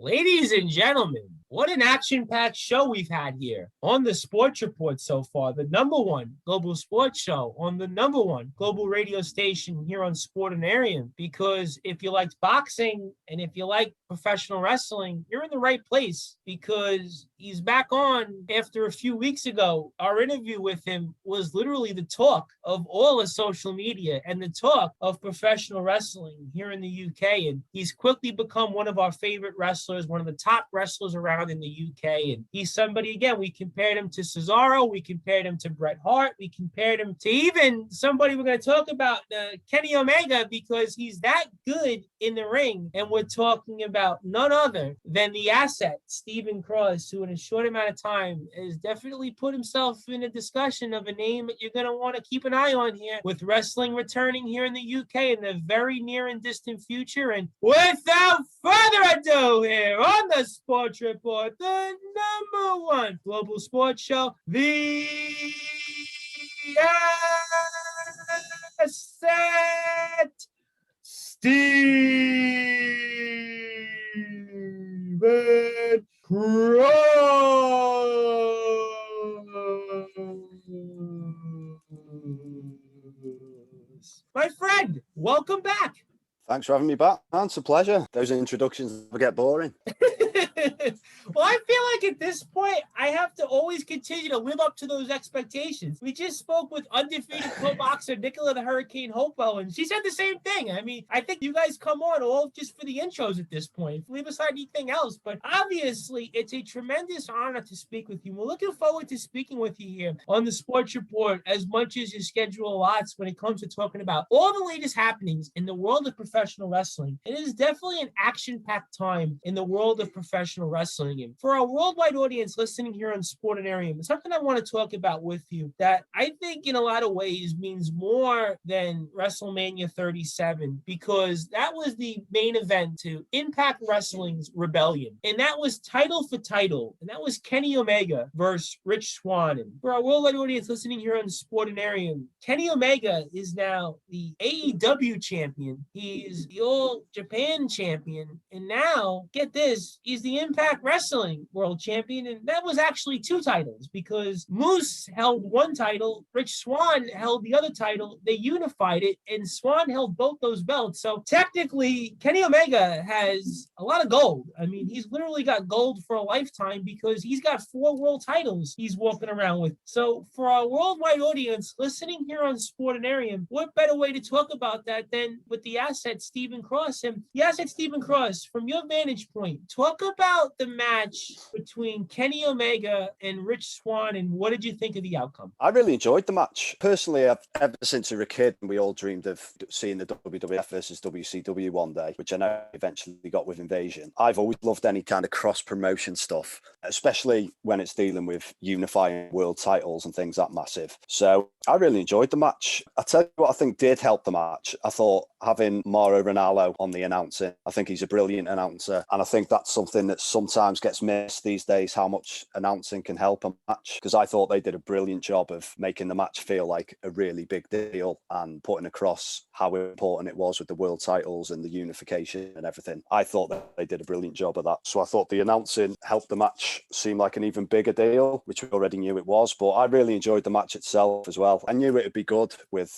Ladies and gentlemen, what an action-packed show we've had here on the Sports Report so far. The number one global sports show on the number one global radio station here on Sportinarium. Because if you liked boxing and if you like professional wrestling, you're in the right place because he's back on after a few weeks ago. Our interview with him was literally the talk of all of social media and the talk of professional wrestling here in the UK. And he's quickly become one of our favorite wrestlers, one of the top wrestlers around in the UK. And he's somebody, again, we compared him to Cesaro, we compared him to Bret Hart, we compared him to even somebody we're going to talk about, Kenny Omega, because he's that good in the ring. And we're talking about none other than the asset, Stephen Cross, who in a short amount of time has definitely put himself in a discussion of a name that you're going to want to keep an eye on here, with wrestling returning here in the UK in the very near and distant future. And without further ado, here on the Sports Report, the number one global sports show, the Asset, Stephen Cross. My friend, welcome back. Thanks for having me back, man. It's a pleasure. Those introductions never get boring. Well, I feel like at this point, I have to always continue to live up to those expectations. We just spoke with undefeated pro boxer Nicola the Hurricane Hopewell, and she said the same thing. I mean, I think you guys come on all just for the intros at this point. Leave aside anything else. But obviously, it's a tremendous honor to speak with you. We're looking forward to speaking with you here on the Sports Report as much as your schedule allots when it comes to talking about all the latest happenings in the world of professional wrestling. It is definitely an action-packed time in the world of professional wrestling. And for our worldwide audience listening here on Sportinarium, it's something I want to talk about with you that I think in a lot of ways means more than WrestleMania 37, because that was the main event to Impact Wrestling's Rebellion. And that was title for title. And that was Kenny Omega versus Rich Swann. And for our worldwide audience listening here on Sportinarium, Kenny Omega is now the AEW champion. He's the All Japan champion. And now, get this, he's the Impact Wrestling World Champion. And that was actually two titles because Moose held one title, Rich Swann held the other title. They unified it, and Swann held both those belts. So technically, Kenny Omega has a lot of gold. I mean, he's literally got gold for a lifetime because he's got 4 world titles he's walking around with. So for our worldwide audience listening here on Sportinarium, what better way to talk about that than with the asset Stephen Cross? And the asset Stephen Cross, from your vantage point, talk about the match between Kenny Omega and Rich Swann, and what did you think of the outcome? I really enjoyed the match. Personally, ever since we were a kid, we all dreamed of seeing the WWF versus WCW one day, which I know eventually got with Invasion. I've always loved any kind of cross-promotion stuff, especially when it's dealing with unifying world titles and things that massive. So I really enjoyed the match. I tell you what I think did help the match. I thought having Mauro Ranallo on the announcing, I think he's a brilliant announcer. And I think that's something that sometimes gets missed these days, how much announcing can help a match. Because I thought they did a brilliant job of making the match feel like a really big deal and putting across how important it was with the world titles and the unification and everything. I thought that they did a brilliant job of that. So I thought the announcing helped the match seem like an even bigger deal, which we already knew it was. But I really enjoyed the match itself as well. I knew it would be good with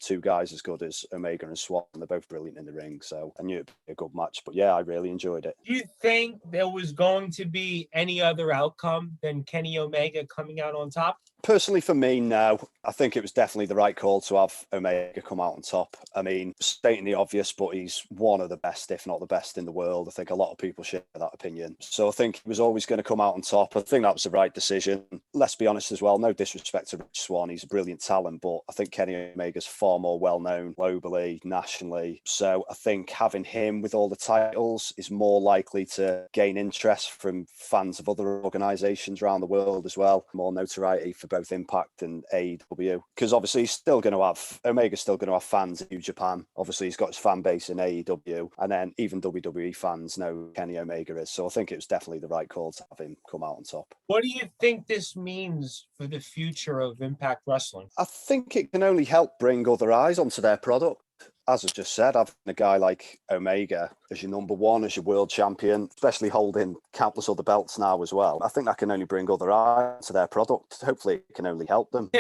two guys as good as Omega and Swann. They're both brilliant in the ring. So I knew it'd be a good match. But yeah, I really enjoyed it. Do you think there was going to be any other outcome than Kenny Omega coming out on top? Personally, for me, no. I think it was definitely the right call to have Omega come out on top. I mean, stating the obvious, but he's one of the best, if not the best in the world. I think a lot of people share that opinion. So I think he was always going to come out on top. I think that was the right decision. Let's be honest as well, no disrespect to Rich Swann. He's a brilliant talent, but I think Kenny Omega's far more well-known globally, nationally. So I think having him with all the titles is more likely to gain interest from fans of other organisations around the world as well. More notoriety for both Impact and AEW, because obviously Omega's still going to have fans in New Japan. Obviously he's got his fan base in AEW, and then even WWE fans know Kenny Omega is. So I think it was definitely the right call to have him come out on top. What do you think this means for the future of Impact Wrestling? I think it can only help bring other eyes onto their product. as I just said, having a guy like Omega as your number one, as your world champion, especially holding countless other belts now as well, I think that can only bring other eyes to their product. Hopefully it can only help them.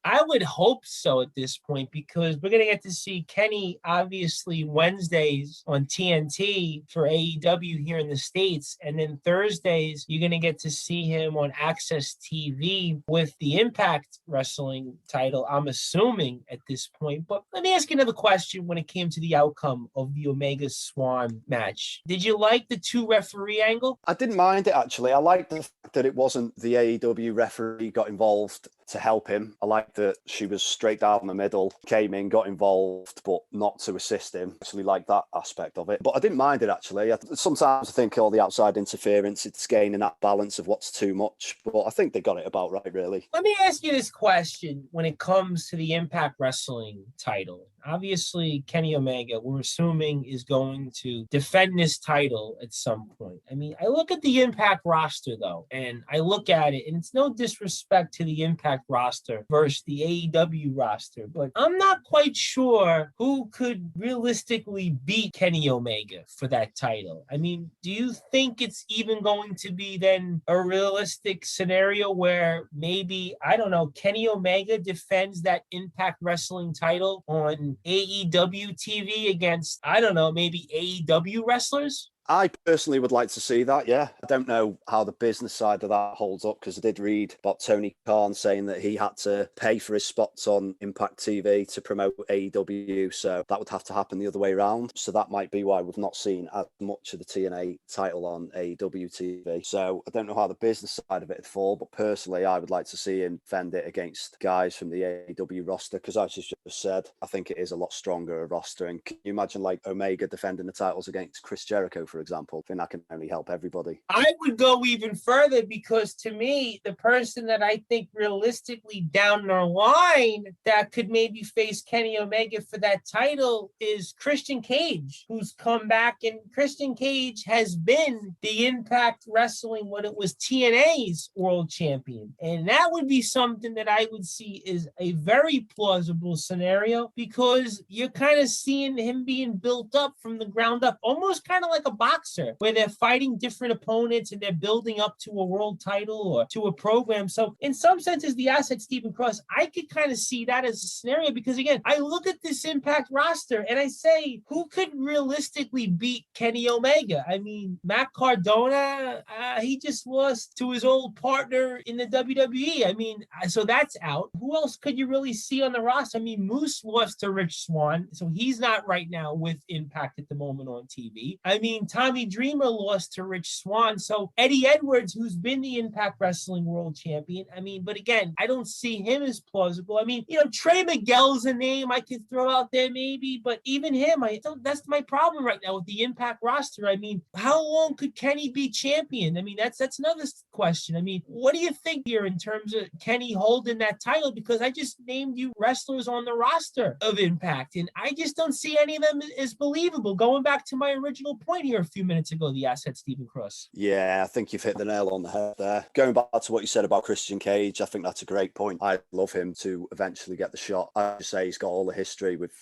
I would hope so at this point, because we're going to get to see Kenny obviously Wednesdays on TNT for AEW here in the States. And then Thursdays, you're going to get to see him on Access TV with the Impact Wrestling title, I'm assuming at this point. But let me ask you another question when it came to the outcome of the Omega Swan match. Did you like the 2-referee angle? I didn't mind it, actually. I liked the fact that it wasn't the AEW referee got involved to help him. I liked that she was straight down the middle, came in, got involved, but not to assist him. Actually like that aspect of it. But I didn't mind it, actually. Sometimes I think all the outside interference, it's gaining that balance of what's too much. But I think they got it about right, really. Let me ask you this question when it comes to the Impact Wrestling title. Obviously, Kenny Omega, we're assuming, is going to defend this title at some point. I mean, I look at the Impact roster, though, and I look at it, and it's no disrespect to the Impact roster versus the AEW roster, but I'm not quite sure who could realistically beat Kenny Omega for that title. I mean, do you think it's even going to be then a realistic scenario where maybe, I don't know, Kenny Omega defends that Impact Wrestling title on AEW TV against, I don't know, maybe AEW wrestlers? I personally would like to see that, yeah. I don't know how the business side of that holds up, because I did read about Tony Khan saying that he had to pay for his spots on Impact TV to promote AEW, so that would have to happen the other way around. So that might be why we've not seen as much of the TNA title on AEW TV. So I don't know how the business side of it would fall, but personally, I would like to see him defend it against guys from the AEW roster, because as you just said, I think it is a lot stronger a roster. And can you imagine like Omega defending the titles against Chris Jericho, for example? I think that can only help everybody. I would go even further, because to me, the person that I think realistically down the line that could maybe face Kenny Omega for that title is Christian Cage, who's come back, and Christian Cage has been the Impact Wrestling, when it was TNA's world champion. And that would be something that I would see is a very plausible scenario, because you're kind of seeing him being built up from the ground up, almost kind of like a boxer, where they're fighting different opponents and they're building up to a world title or to a program. So in some senses, the asset Stephen Cross, I could kind of see that as a scenario, because again, I look at this Impact roster and I say, who could realistically beat Kenny Omega? I mean, Matt Cardona, he just lost to his old partner in the WWE. I mean, so that's out. Who else could you really see on the roster? I mean, Moose lost to Rich Swann, so he's not right now with Impact at the moment on TV. I mean, Tommy Dreamer lost to Rich Swann. So Eddie Edwards, who's been the Impact Wrestling World Champion, I mean, but again, I don't see him as plausible. I mean, Trey Miguel's a name I could throw out there maybe, but even him, that's my problem right now with the Impact roster. I mean, how long could Kenny be champion? I mean, that's another question. I mean, what do you think here in terms of Kenny holding that title? Because I just named you wrestlers on the roster of Impact, and I just don't see any of them as believable. Going back to my original point here a few minutes ago, the asset Stephen Cross. Yeah, I think you've hit the nail on the head there. Going back to what you said about Christian Cage, I think that's a great point. I'd love him to eventually get the shot. I just say he's got all the history with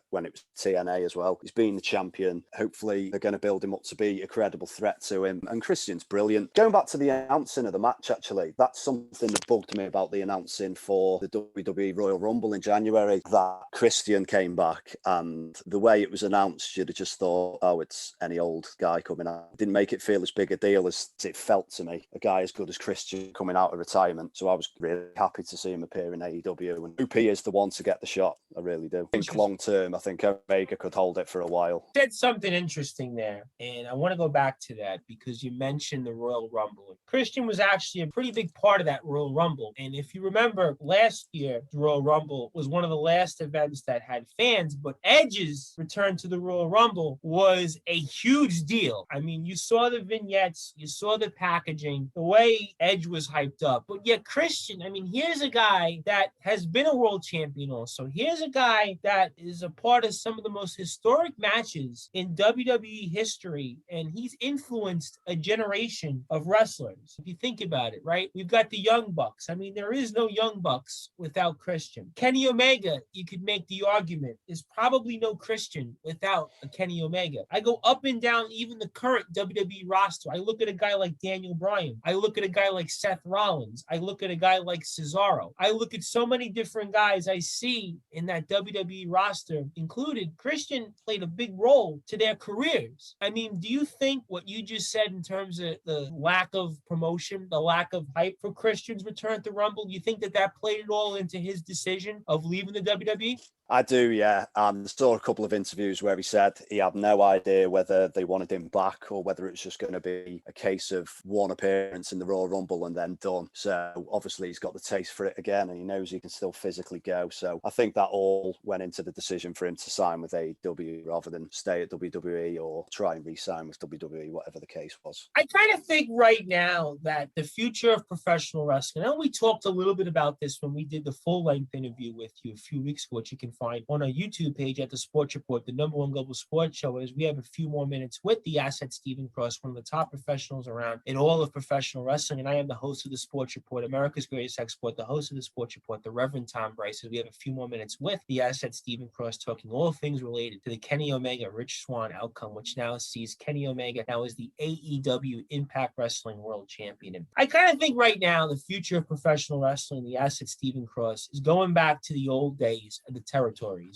when it was TNA as well. He's been the champion. Hopefully they're going to build him up to be a credible threat to him. And Christian's brilliant. Going back to the announcing of the match, actually, that's something that bugged me about the announcing for the WWE Royal Rumble in January, that Christian came back, and the way it was announced, you'd have just thought, oh, it's any old guy coming out. It didn't make it feel as big a deal as it felt to me. A guy as good as Christian coming out of retirement. So I was really happy to see him appear in AEW, and hope he is the one to get the shot. I really do. I think long term, I think Omega could hold it for a while. You said something interesting there, and I want to go back to that because you mentioned the Royal Rumble. Christian was actually a pretty big part of that Royal Rumble. And if you remember last year, the Royal Rumble was one of the last events that had fans, but Edge's return to the Royal Rumble was a huge huge deal. I mean, you saw the vignettes, you saw the packaging, the way Edge was hyped up. But yet Christian, I mean, here's a guy that has been a world champion also. Here's a guy that is a part of some of the most historic matches in WWE history, and he's influenced a generation of wrestlers. If you think about it, right? We've got the Young Bucks. I mean, there is no Young Bucks without Christian. Kenny Omega, you could make the argument, is probably no Christian without a Kenny Omega. I go up and down even the current WWE roster. I look at a guy like Daniel Bryan. I look at a guy like Seth Rollins. I look at a guy like Cesaro. I look at so many different guys I see in that WWE roster, included Christian played a big role to their careers. I mean, do you think what you just said in terms of the lack of promotion, the lack of hype for Christian's return to Rumble, do you think that that played it all into his decision of leaving the WWE? I do, yeah. I saw a couple of interviews where he said he had no idea whether they wanted him back or whether it was just going to be a case of one appearance in the Royal Rumble and then done. So obviously he's got the taste for it again and he knows he can still physically go. So I think that all went into the decision for him to sign with AEW rather than stay at WWE or try and re-sign with WWE, whatever the case was. I kind of think right now that the future of professional wrestling, and we talked a little bit about this when we did the full-length interview with you a few weeks ago, which you can find on our YouTube page at the Sports Report, the #1 global sports show. Is we have a few more minutes with the asset Stephen Cross, one of the top professionals around in all of professional wrestling. And I am the host of the Sports Report, America's greatest export, the host of the Sports Report, the Reverend Tom Bryce. We have a few more minutes with the asset Stephen Cross talking all things related to the Kenny Omega Rich Swann outcome, which now sees Kenny Omega now as the AEW Impact Wrestling World Champion. And I kind of think right now the future of professional wrestling, the asset Stephen Cross, is going back to the old days of the territories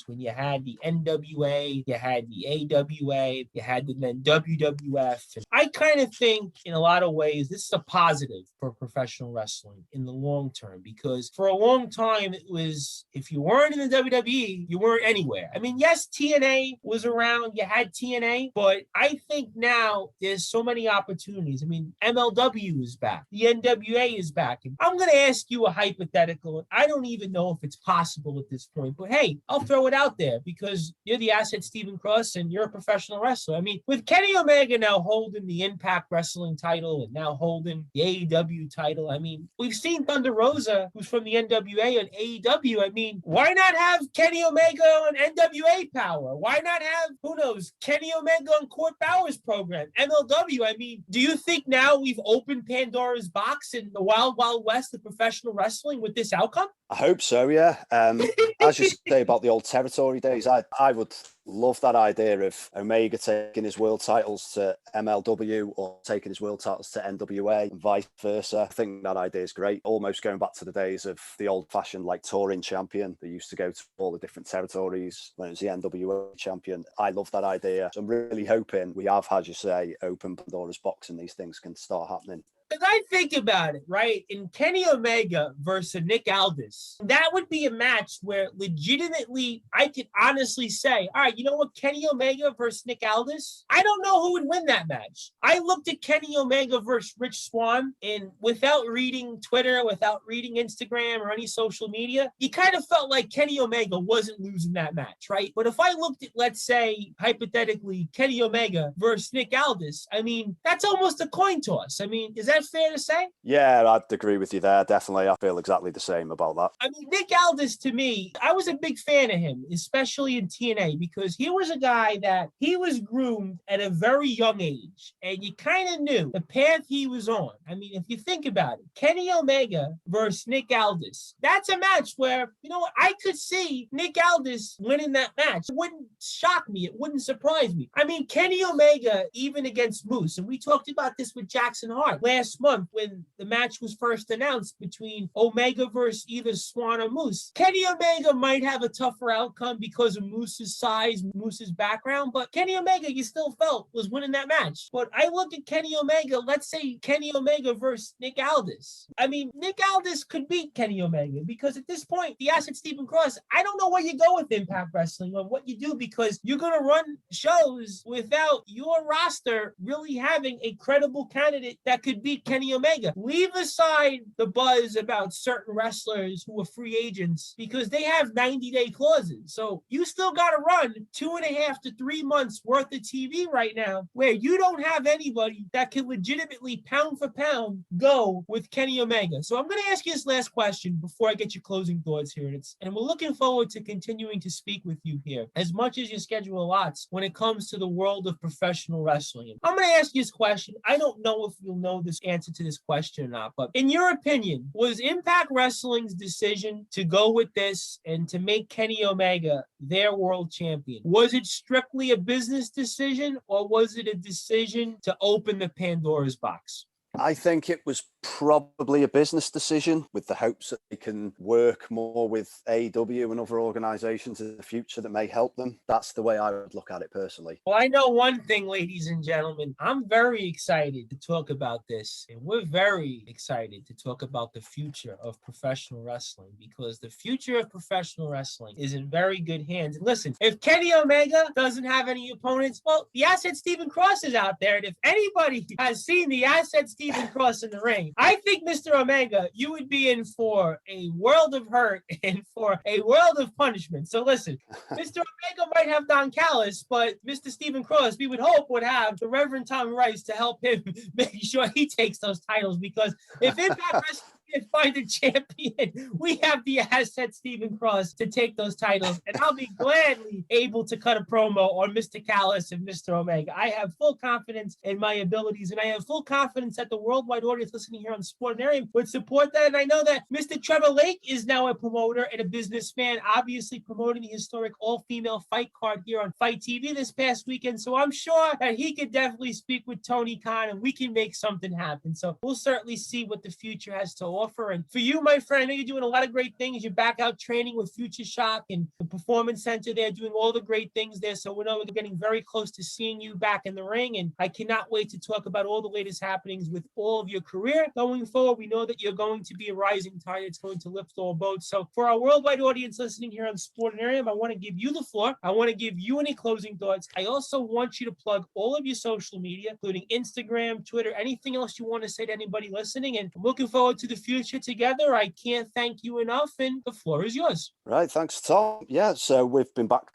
when you had the NWA, you had the AWA, you had the then WWF. And I kind of think in a lot of ways this is a positive for professional wrestling in the long term, because for a long time it was, if you weren't in the WWE, you weren't anywhere. I mean, yes, TNA was around, you had TNA, but I think now there's so many opportunities. I mean, MLW is back, the NWA is back. And I'm going to ask you a hypothetical, and I don't even know if it's possible at this point, but hey, I'll throw it out there because you're the asset Stephen Cross and you're a professional wrestler. I mean, with Kenny Omega now holding the Impact Wrestling title and now holding the AEW title, I mean, we've seen Thunder Rosa, who's from the NWA and AEW. I mean, why not have Kenny Omega on NWA Power? Why not have, who knows, Kenny Omega on Court Bauer's program, MLW? I mean, do you think now we've opened Pandora's box in the wild, wild west of professional wrestling with this outcome? I hope so, yeah. As you say about the old territory days, I would love that idea of Omega taking his world titles to MLW or taking his world titles to NWA and vice versa. I think that idea is great. Almost going back to the days of the old-fashioned like touring champion that used to go to all the different territories when it was the NWA champion. I love that idea. So I'm really hoping we have, as you say, open Pandora's box and these things can start happening. Because I think about it, right? In Kenny Omega versus Nick Aldis, that would be a match where legitimately I could honestly say, all right, you know what? Kenny Omega versus Nick Aldis, I don't know who would win that match. I looked at Kenny Omega versus Rich Swann, and without reading Twitter, without reading Instagram or any social media, you kind of felt like Kenny Omega wasn't losing that match, right? But if I looked at, let's say, hypothetically, Kenny Omega versus Nick Aldis, I mean, that's almost a coin toss. I mean, is that fair to say? Yeah, I'd agree with you there. Definitely. I feel exactly the same about that. I mean, Nick Aldis, to me, I was a big fan of him, especially in TNA, because he was a guy that he was groomed at a very young age, and you kind of knew the path he was on. I mean, if you think about it, Kenny Omega versus Nick Aldis, that's a match where, you know what, I could see Nick Aldis winning that match. It wouldn't shock me. It wouldn't surprise me. I mean, Kenny Omega, even against Moose, and we talked about this with Jackson Hart last month when the match was first announced between Omega versus either Swann or Moose. Kenny Omega might have a tougher outcome because of Moose's size, Moose's background, but Kenny Omega, you still felt, was winning that match. But I look at Kenny Omega, let's say Kenny Omega versus Nick Aldis. I mean, Nick Aldis could beat Kenny Omega because at this point, the asset Stephen Cross, I don't know where you go with Impact Wrestling or what you do, because you're going to run shows without your roster really having a credible candidate that could be beat Kenny Omega. Leave aside the buzz about certain wrestlers who are free agents because they have 90-day clauses. So you still got to run 2.5 to 3 months worth of TV right now where you don't have anybody that can legitimately pound for pound go with Kenny Omega. So I'm going to ask you this last question before I get your closing thoughts here. And we're looking forward to continuing to speak with you here as much as your schedule allots when it comes to the world of professional wrestling. I'm going to ask you this question. I don't know if you'll know this answer to this question or not, but in your opinion, was Impact Wrestling's decision to go with this and to make Kenny Omega their world champion, was it strictly a business decision or was it a decision to open the Pandora's box? I think it was probably a business decision with the hopes that they can work more with AEW and other organizations in the future that may help them. That's the way I would look at it personally. Well, I know one thing, ladies and gentlemen. I'm very excited to talk about this. And we're very excited to talk about the future of professional wrestling because the future of professional wrestling is in very good hands. And listen, if Kenny Omega doesn't have any opponents, well, the asset Stephen Cross is out there. And if anybody has seen the asset Stephen Cross in the ring, I think, Mr. Omega, you would be in for a world of hurt and for a world of punishment. So listen, Mr. Omega might have Don Callis, but Mr. Stephen Cross, we would hope, would have the Reverend Tom Rice to help him make sure he takes those titles because if Impact Wrestling can find a champion, we have the asset Stephen Cross to take those titles, and I'll be gladly able to cut a promo on Mr. Callis and Mr. Omega. I have full confidence in my abilities, and I have full confidence that the worldwide audience listening here on Sportinarium would support that. And I know that Mr. Trevor Lake is now a promoter and a businessman, obviously promoting the historic all-female fight card here on Fight TV this past weekend. So I'm sure that he could definitely speak with Tony Khan, and we can make something happen. So we'll certainly see what the future has to offer. And for you, my friend, I know you're doing a lot of great things. You're back out training with Future Shock and the Performance Center. They're doing all the great things there. So we know we're getting very close to seeing you back in the ring. And I cannot wait to talk about all the latest happenings with all of your career going forward. We know that you're going to be a rising tide. It's going to lift all boats. So for our worldwide audience listening here on Sportinarium, I want to give you the floor. I want to give you any closing thoughts. I also want you to plug all of your social media, including Instagram, Twitter, anything else you want to say to anybody listening. And I'm looking forward to the future together. I can't thank you enough, and the floor is yours. Right, thanks, Tom. Yeah, so we've been back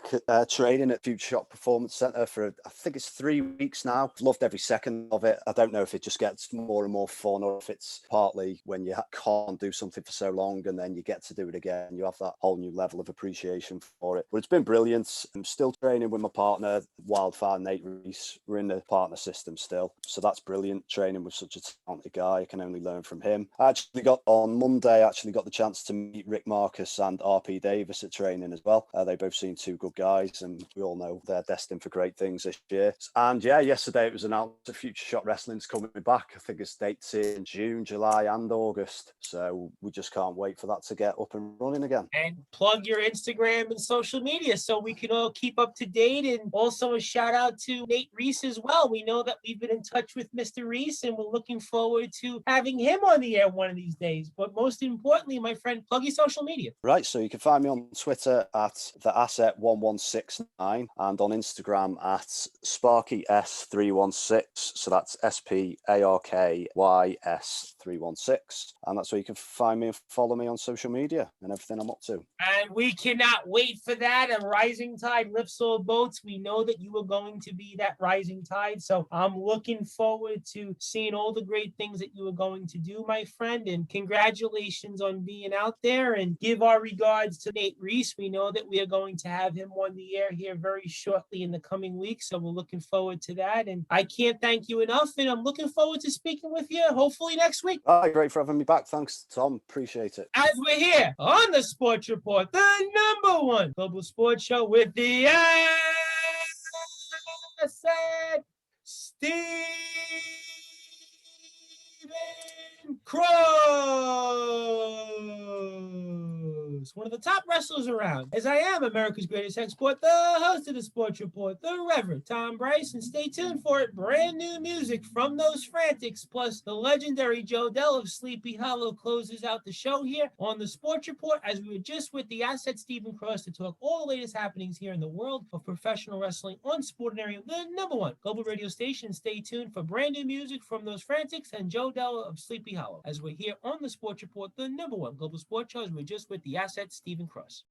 training at Future Shock Performance Center for, I think it's 3 weeks now. Loved every second of it. I don't know if it just gets more and more fun or if it's partly when you can't do something for so long and then you get to do it again. You have that whole new level of appreciation for it. But it's been brilliant. I'm still training with my partner, Wildfire Nate Reese. We're in the partner system still. So that's brilliant, training with such a talented guy. I can only learn from him. On Monday, I actually got the chance to meet Rick Marcus and RP Davis at training as well. They both seem two good guys, and we all know they're destined for great things this year. And yeah, yesterday it was announced that Future Shock Wrestling's coming back. I think it's dates in June, July, and August. So we just can't wait for that to get up and running again. And plug your Instagram and social media so we can all keep up to date. And also a shout out to Nate Reese as well. We know that we've been in touch with Mr. Reese, and we're looking forward to having him on the air one of these days. But most importantly, my friend, plug your social media. Right, so you can find me on Twitter at theasset1169 and on Instagram at SparkyS316. So that's SPARKYS316. And that's where you can find me and follow me on social media and everything I'm up to. And we cannot wait for that. A rising tide lifts all boats. We know that you are going to be that rising tide. So I'm looking forward to seeing all the great things that you are going to do, my friend. And congratulations on being out there, and give our regards to Nate Reese. We know that we are going to have him on the air here very shortly in the coming weeks. So we're looking forward to that. And I can't thank you enough. And I'm looking forward to speaking with you hopefully next week. All right, great for having me back. Thanks, Tom. Appreciate it. As we're here on the Sports Report, the number one global sports show with the asset Stephen Cross, one of the the top wrestlers around. As I am America's greatest export, the host of the Sports Report, the Reverend Tom Bryce, and stay tuned for it. Brand new music from Those Frantics, plus the legendary Joe Dell of Sleepy Hollow closes out the show here on the Sports Report, as we were just with the asset Stephen Cross to talk all the latest happenings here in the world of professional wrestling on Sportinarium, the #1 global radio station. Stay tuned for brand new music from Those Frantics and Joe Dell of Sleepy Hollow, as we're here on the Sports Report, the #1 global sports show, as we're just with the asset Stephen Cross.